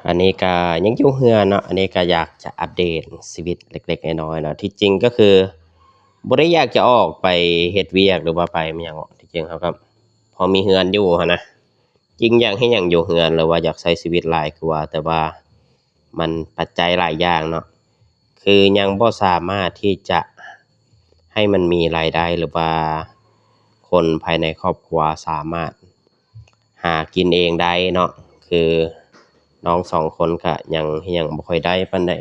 อันนี้ก็ยังอยู่เรือนเนาะอันนี้ก็อยากจะอัปเดตชีวิตเล็กๆน้อยๆเนาะที่จริงก็คือบ่ได้อยากจะออกไปเฮ็ดเวียกหรือว่าไปอิหยังหรอกที่จริงเขาก็พอมีเรือนอยู่หั้นนะจริงอยากเฮ็ดหยังอยู่เรือนหรือว่าอยากใช้ชีวิตหลายกว่าแต่ว่ามันปัจจัยหลายอย่างเนาะคือยังบ่สามารถที่จะให้มันมีรายได้หรือว่าคนภายในครอบครัวสามารถหากินเองได้เนาะคือน้อง2คนก็ยังบ่ค่อยได้ปานใด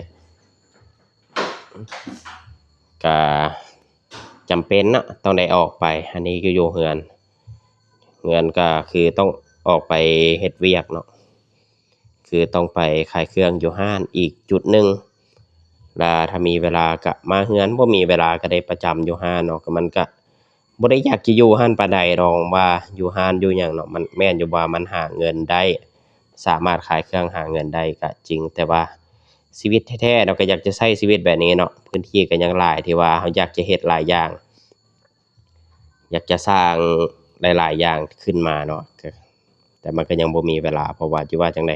ก็จำเป็นเนาะต้องได้ออกไปอันนี้ก็อยู่เรือนก็คือต้องออกไปเฮ็ดเวียกเนาะคือต้องไปขายเครื่องอยู่ห้านอีกจุดหนึ่งแล้วถ้ามีเวลาก็มาเรือนบ่มีเวลาก็ได้ประจำอยู่ห้านเนาะก็มันก็บ่ได้อยากจะอยู่ห้านปานใดดอกว่าอยู่ห้านอยู่หยังเนาะมันแม่นอยู่ว่ามันหาเงินได้สามารถขายเครื่องหาเงินได้ก็จริงแต่ว่าชีวิตแท้ๆเราก็อยากจะใช้ชีวิตแบบนี้เนาะพื้นที่ก็ยังหลายที่ว่าเราอยากจะเฮ็ดหลายอย่างอยากจะสร้างหลายๆอย่างขึ้นมาเนาะก็แต่มันก็ยังบ่มีเวลาเพราะว่าจิว่าจั่งใด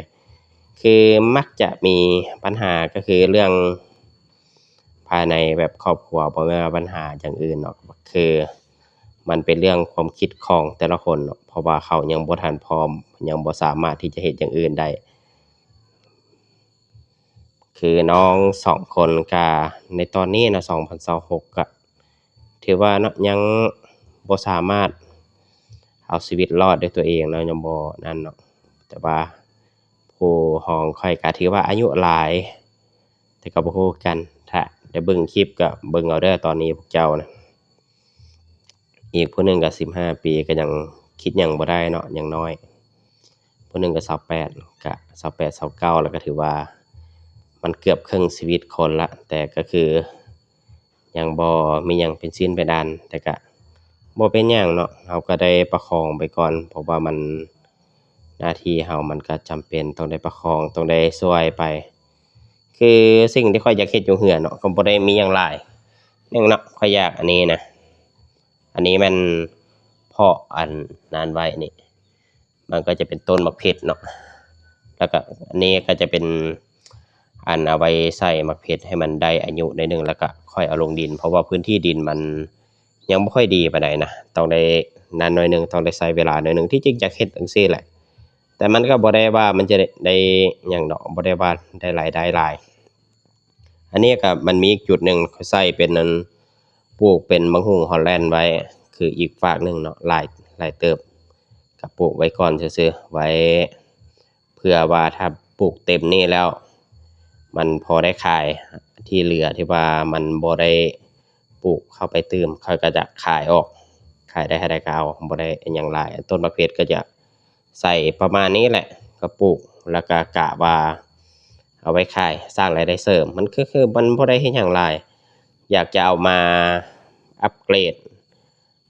คือมักจะมีปัญหาก็คือเรื่องภายในแบบครอบครัวบ่แม่นว่าปัญหาอย่างอื่นเนาะคือมันเป็นเรื่องความคิดของแต่ละคนเนาะเพราะว่าเขายังบ่ทันพร้อมยังบ่สามารถที่จะเฮ็ดอย่างอื่นได้คือน้อง2คนก็ในตอนนี้นะ2026ก็ถือว่าเนาะยังบ่สามารถเอาชีวิตรอดด้วยตัวเองเนาะยังบ่นั่นเนาะแต่ว่าผู้ห้องข้อยก็ถือว่าอายุหลายแต่ก็บ่ฮู้คือกันถ้าได้เบิ่งคลิปก็เบิ่งเอาเด้อตอนนี้พวกเจ้านะอีกผู้หนึ่งก็15ปีก็ยังคิดหยังบ่ได้เนาะยังน้อยผู้หนึ่งก็28ก็28 29แล้วก็ถือว่ามันเกือบครึ่งชีวิตคนละแต่ก็คือยังบ่มีหยังเป็นชิ้นเป็นอันแต่ก็บ่เป็นหยังเนาะเราก็ได้ประคองไปก่อนเพราะว่ามันหน้าที่เรามันก็จำเป็นต้องได้ประคองต้องได้ช่วยไปคือสิ่งที่ข้อยอยากเฮ็ดอยู่เรือนเนาะก็บ่ได้มีหยังหลายหนึ่งเนาะข้อยอยากอันนี้นะอันนี้มันเพาะอันนั้นไว้นี่มันก็จะเป็นต้นมะเพ็ดเนาะแล้วก็อันนี้ก็จะเป็นอันเอาไว้ใส่มะเพ็ดให้มันได้อายุหน่อยหนึ่งแล้วก็ค่อยเอาลงดินเพราะว่าพื้นที่ดินมันยังบ่ค่อยดีปานใดนะต้องได้นานหน่อยหนึ่งต้องได้ใช้เวลาหน่อยหนึ่งที่จริงอยากเฮ็ดจั่งซี้แหละแต่มันก็บ่ได้ว่ามันจะได้หยังดอกบ่ได้ว่าได้รายได้หลายอันนี้ก็มันมีอีกจุดหนึ่งข้อยใช้เป็นอันปลูกเป็นมะฮุ่งฮอลแลนด์ไว้คืออีกฝากหนึ่งเนาะหลายเติบก็ปลูกไว้ก่อนซื่อๆไว้เผื่อว่าถ้าปลูกเต็มนี่แล้วมันพอได้ขายที่เหลือที่ว่ามันบ่ได้ปลูกเข้าไปเติมข้อยก็จะขายออกขายได้เท่าใดก็เอาบ่ได้อิหยังหลายต้นมะเพ็ดก็จะใส่ประมาณนี้แหละก็ปลูกแล้วก็กะว่าเอาไว้ขายสร้างรายได้เสริมมันคือมันบ่ได้เฮ็ดหยังหลายอยากจะเอามาอัปเกรด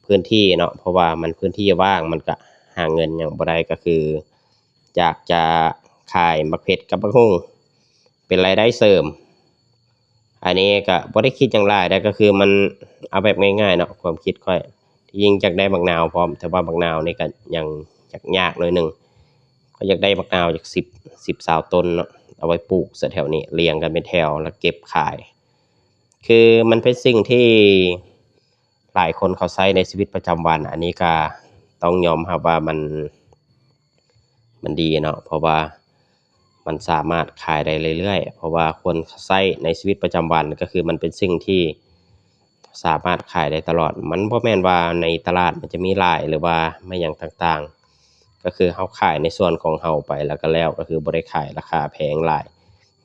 พื้นที่เนาะเพราะว่ามันพื้นที่ว่างมันก็หาเงินหยังบ่ได้ก็คืออยากจะขายมะเพ็ดกับมะฮุ่งเป็นรายได้เสริมอันนี้ก็บ่ได้คิดหยังหลายแต่ก็คือมันเอาแบบง่ายๆเนาะความคิดข้อยที่จริงอยากได้บักนาวพร้อมแต่ว่าบักนาวนี่ก็ยังยากหน่อยหนึ่งข้อยอยากได้บักนาวจัก10 20ต้นเนาะเอาไว้ปลูกแถวๆนี้เรียงกันเป็นแถวแล้วเก็บขายคือมันเป็นสิ่งที่หลายคนเขาใช้ในชีวิตประจำวันอันนี้ก็ต้องยอมรับว่ามันดีเนาะเพราะว่ามันสามารถขายได้เรื่อยๆเพราะว่าคนใช้ในชีวิตประจำวันก็คือมันเป็นสิ่งที่สามารถขายได้ตลอดมันบ่แม่นว่าในตลาดมันจะมีหลายหรือว่าไม่หยังต่างๆก็คือเราขายในส่วนของเราไปแล้วก็แล้วก็คือบ่ได้ขายราคาแพงหลาย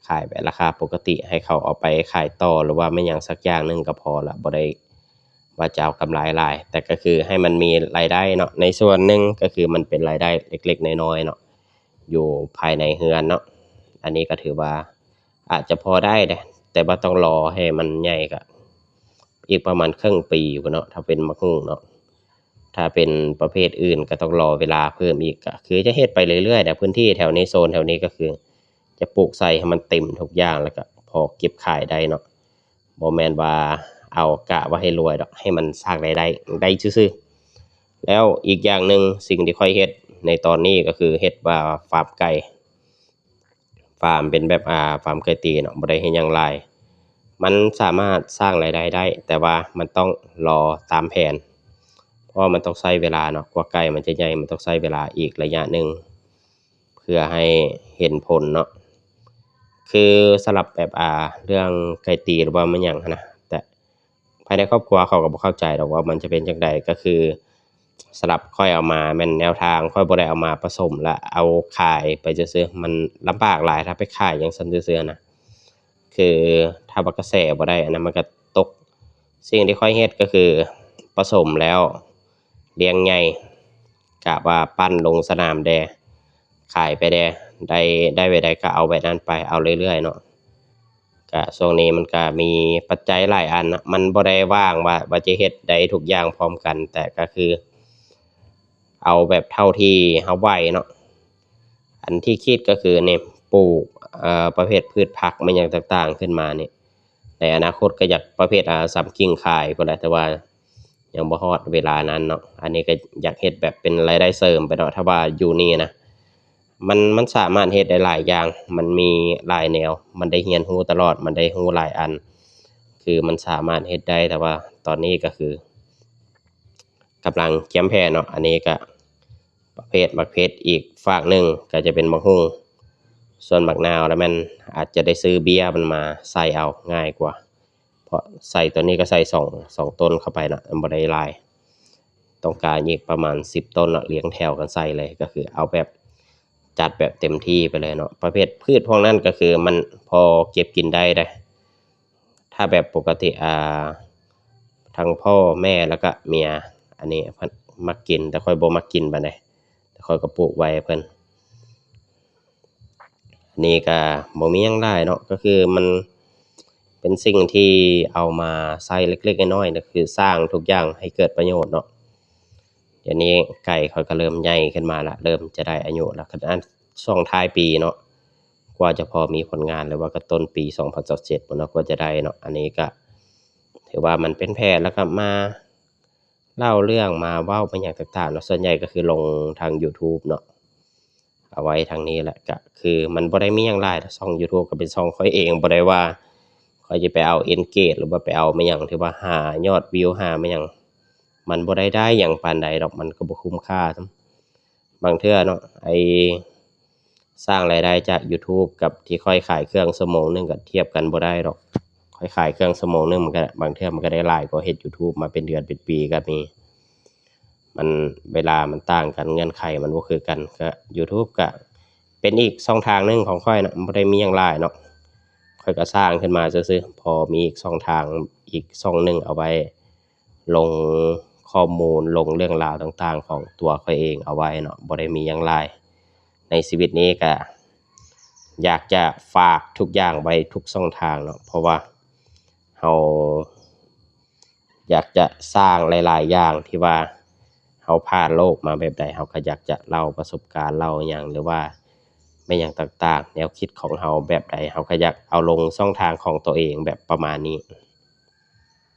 ขายแบบราคาปกติให้เขาเอาไปขายต่อหรือว่าไม่หยังสักอย่างหนึ่งก็พอละบ่ได้ว่าจะเอากำไรหลายแต่ก็คือให้มันมีรายได้เนาะในส่วนหนึ่งก็คือมันเป็นรายได้เล็กๆน้อยๆเนาะอยู่ภายในเรือนเนาะอันนี้ก็ถือว่าอาจจะพอได้เดะแต่ว่าต้องรอให้มันใหญ่ก็อีกประมาณครึ่งปีพู้นเนาะถ้าเป็นมะฮุ่งเนาะถ้าเป็นประเภทอื่นก็ต้องรอเวลาเพิ่มอีกก็คือจะเฮ็ดไปเรื่อยๆแต่พื้นที่แถวนี้โซนแถวนี้ก็คือจะปลูกใส่ให้มันเต็มทุกอย่างแล้วก็พอเก็บขายได้เนาะบ่แม่นว่าเอากะว่าให้รวยดอกให้มันสร้างรายได้ซื่อๆแล้วอีกอย่างหนึ่งสิ่งที่ข้อยเฮ็ดในตอนนี้ก็คือเฮ็ดว่าฟาร์ม าร์มเป็นแบบฟาร์มไก่ตีเนาะบ่ได้เฮ็ดหยังหลายมันสามารถสร้างรายได้ได้แต่ว่ามันต้องรอตามแผนเพราะว่ามันต้องใช้เวลาเนาะกว่าไก่มันจะใหญ่มันต้องใช้เวลาอีกระยะหนึ่งเพื่อให้เห็นผลเนาะคือสำหรับแบบเรื่องไก่ตีหรือว่ามันหยังหั้นนะแต่ภายในครอบครัวเขาก็บ่เข้าใจดอกว่ามันจะเป็นจั่งใดก็คือสำหรับข้อยเอามาแม่นแนวทางข้อยบ่ได้เอามาผสมและเอาขายไปซื่อๆมันลำบากหลายถ้าไปขายจั่งซั้นซื่อๆนะคือถ้าว่ากระแสบ่ได้อันนั้นมันก็ตกสิ่งที่ข้อยเฮ็ดก็คือผสมแล้วเลี้ยงใหญ่กะว่าปั้นลงสนามแดขายไปแดได้ไว้ใดก็เอาไว้นั้นไปเอาเรื่อยๆเนาะก็ช่วงนี้มันก็มีปัจจัยหลายอันนะมันบ่ได้ว่างว่าจะเฮ็ดได้ทุกอย่างพร้อมกันแต่ก็คือเอาแบบเท่าที่เราไหวเนาะอันที่คิดก็คือนี่ปลูกประเภทพืชผักมาหยังต่างๆขึ้นมานี่ในอนาคตก็อยากประเภทสำกิ่งขายพู้นแหละแต่ว่ายังบ่ฮอดเวลานั้นเนาะอันนี้ก็อยากเฮ็ดแบบเป็นรายได้เสริมไปเนาะถ้าว่าอยู่นี่นะมันสามารถเฮ็ดได้หลายอย่างมันมีหลายแนวมันได้เรียนรู้ตลอดมันได้รู้หลายอันคือมันสามารถเฮ็ดได้แต่ว่าตอนนี้ก็คือกำลังเตรียมแผนเนาะอันนี้ก็ประเภทบักเพชรอีกฝากหนึ่งก็จะเป็นบักฮุ่งส่วนบักนาวแล้วมันอาจจะได้ซื้อเบี้ยมันมาใส่เอาง่ายกว่าเพราะใส่ตัวนี้ก็ใส่สองต้นเข้าไปเนาะมันบ่ได้หลายต้องการอีกประมาณ10ต้นเนาะเรียงแถวกันใส่เลยก็คือเอาแบบจัดแบบเต็มที่ไปเลยเนาะประเภทพืชพวกนั้นก็คือมันพอเก็บกินได้เด้ถ้าแบบปกติทั้งพ่อแม่แล้วก็เมียอันนี้เพิ่นมักกินแต่ข้อยบ่มักกินปานใดแต่ข้อยก็ปลูกไว้ให้เพิ่นอันนี้ก็บ่มีหยังหลายเนาะก็คือมันเป็นสิ่งที่เอามาใช้เล็กๆน้อยๆก็คือสร้างทุกอย่างให้เกิดประโยชน์เนาะเดี๋ยวนี้ไก่ข้อยก็เริ่มใหญ่ขึ้นมาแล้วเริ่มจะได้อายุแล้วก็อันช่วงท้ายปีเนาะกว่าจะพอมีผลงานหรือว่าก็ต้นปี2027พุ่นเนาะกว่าจะได้เนาะอันนี้ก็ถือว่ามันเป็นแผนแล้วก็มาเล่าเรื่องมาเว้าไปหยังต่างๆเนาะส่วนใหญ่ก็คือลงทางยูทูบเนาะเอาไว้ทางนี้แหละก็คือมันบ่ได้มีหยังหลายช่องยูทูบก็เป็นช่องข้อยเองบ่ได้ว่าข้อยสิไปเอา engage หรือว่าไปเอามาหยังที่ว่าหายอดวิวหามาหยังมันบ่ได้หยังปานใดดอกมันก็บ่คุ้มค่าส่ำบางเทื่อเนาะสร้างรายได้จากยูทูบกับที่ข้อยขายเครื่องชั่วโมงหนึ่งก็เทียบกันบ่ได้ดอกข้อยขายเครื่องชั่วโมงหนึ่งมันก็บางเทื่อมันก็ได้หลายกว่าเฮ็ดยูทูบมาเป็นเดือนเป็นปีก็มีมันเวลามันต่างกันเงื่อนไขมันบ่คือกันก็ยูทูบก็เป็นอีกช่องทางหนึ่งของข้อยน่ะบ่ได้มีหยังหลายเนาะข้อยก็สร้างขึ้นมาซื่อๆพอมีอีกช่องทางอีกช่องหนึ่งเอาไว้ลงข้อมูลลงเรื่องราวต่างๆของตัวข้อยเองเอาไว้เนาะบ่ได้มีหยังหลายในชีวิตนี้ก็อยากจะฝากทุกอย่างไว้ทุกช่องทางเนาะเพราะว่าเราอยากจะสร้างหลายๆอย่างที่ว่าเราผ่านโลกมาแบบใดเราก็อยากจะเล่าประสบการณ์เล่าหยังหรือว่าแม่นหยังต่างๆแนวคิดของเราแบบใดเราก็อยากเอาลงช่องทางของตัวเองแบบประมาณนี้